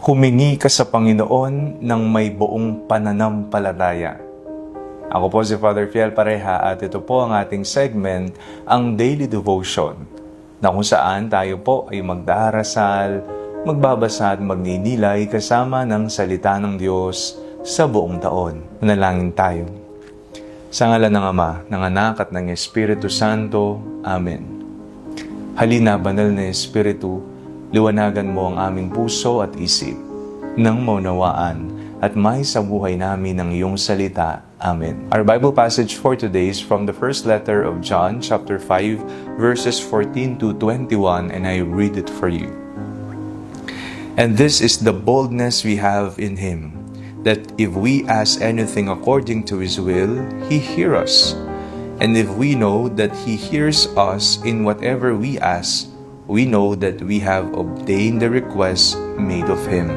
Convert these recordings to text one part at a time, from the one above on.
Humingi ka sa Panginoon ng may buong pananampalataya. Ako po si Father Fiel Pareha at ito po ang ating segment, ang Daily Devotion, na kung saan tayo po ay magdarasal, magbabasa at magninilay kasama ng salita ng Diyos sa buong taon. Manalangin tayo. Sa ngalan ng Ama, ng Anak at ng Espiritu Santo. Amen. Halina, banal na Espiritu, liwanagan mo ang aming puso at isip nang maunawaan at may sa buhay namin ng iyong salita. Amen. Our Bible passage for today is from the first letter of John, chapter 5, verses 14 to 21, and I read it for you. And this is the boldness we have in Him, that if we ask anything according to His will, He hears us. And if we know that He hears us in whatever we ask, we know that we have obtained the request made of Him.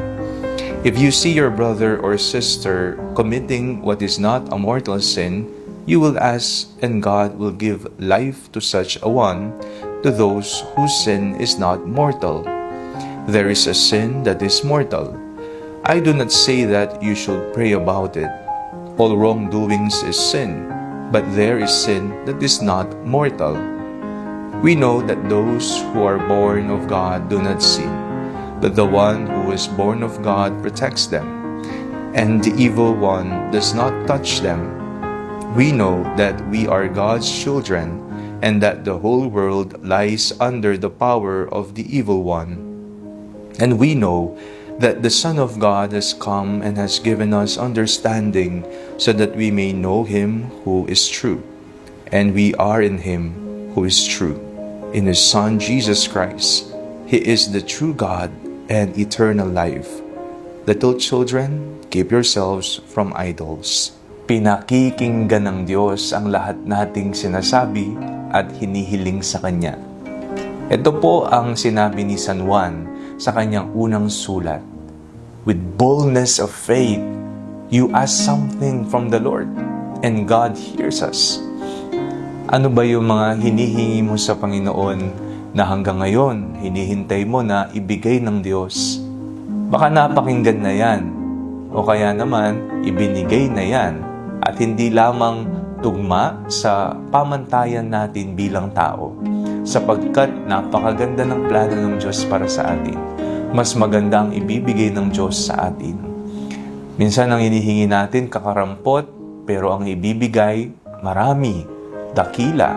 If you see your brother or sister committing what is not a mortal sin, you will ask, and God will give life to such a one, to those whose sin is not mortal. There is a sin that is mortal. I do not say that you should pray about it. All wrongdoings is sin, but there is sin that is not mortal. We know that those who are born of God do not sin, that the one who is born of God protects them, and the evil one does not touch them. We know that we are God's children, and that the whole world lies under the power of the evil one. And we know that the Son of God has come and has given us understanding, so that we may know Him who is true, and we are in Him who is true, in His Son Jesus Christ. He is the true God and eternal life. Little children, keep yourselves from idols. Pinakikinggan ng Diyos ang lahat nating sinasabi at hinihiling sa Kanya. Ito po ang sinabi ni San Juan sa kanyang unang sulat. With boldness of faith, you ask something from the Lord, and God hears us. Ano ba yung mga hinihingi mo sa Panginoon na hanggang ngayon, hinihintay mo na ibigay ng Diyos? Baka napakinggan na yan, o kaya naman, ibinigay na yan, at hindi lamang tugma sa pamantayan natin bilang tao, sapagkat napakaganda ng plano ng Diyos para sa atin. Mas maganda ang ibibigay ng Diyos sa atin. Minsan ang hinihingi natin kakarampot, pero ang ibibigay, marami, dakila.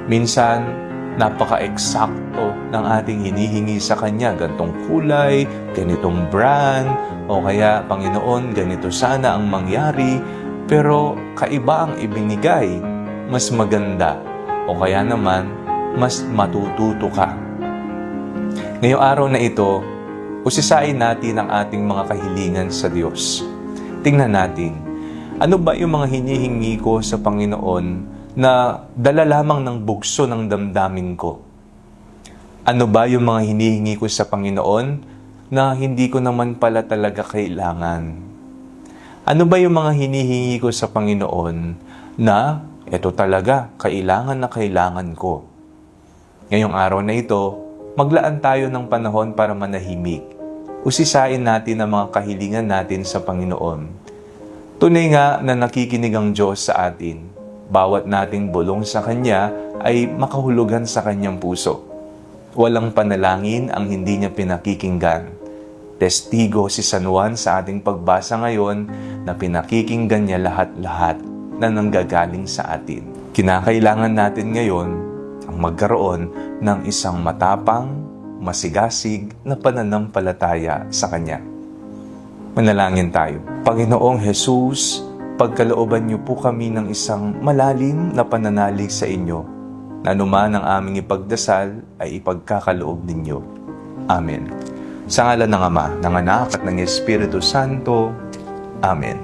Minsan, napaka-eksakto ng ating hinihingi sa Kanya. Ganitong kulay, ganitong brand, o kaya, Panginoon, ganito sana ang mangyari, pero kaiba ang ibinigay, mas maganda, o kaya naman, mas matututo ka. Ngayong araw na ito, usisain natin ang ating mga kahilingan sa Diyos. Tingnan natin, ano ba yung mga hinihingi ko sa Panginoon na dala lamang ng bugso ng damdamin ko? Ano ba yung mga hinihingi ko sa Panginoon na hindi ko naman pala talaga kailangan? Ano ba yung mga hinihingi ko sa Panginoon na ito talaga, kailangan na kailangan ko? Ngayong araw na ito, maglaan tayo ng panahon para manahimik. Usisain natin ang mga kahilingan natin sa Panginoon. Tunay nga na nakikinig ang Diyos sa atin. Bawat nating bulong sa Kanya ay makahulugan sa Kanyang puso. Walang panalangin ang hindi Niya pinakikinggan. Testigo si San Juan sa ating pagbasa ngayon na pinakikinggan Niya lahat-lahat na nanggagaling sa atin. Kinakailangan natin ngayon ang magkaroon ng isang matapang, masigasig na pananampalataya sa Kanya. Manalangin tayo. Panginoong Jesus, pagkalooban niyo po kami ng isang malalim na pananalig sa inyo, na anuman ang aming ipagdasal ay ipagkakaloob ninyo. Amen. Sa ngalan ng Ama, ng Anak at ng Espiritu Santo. Amen.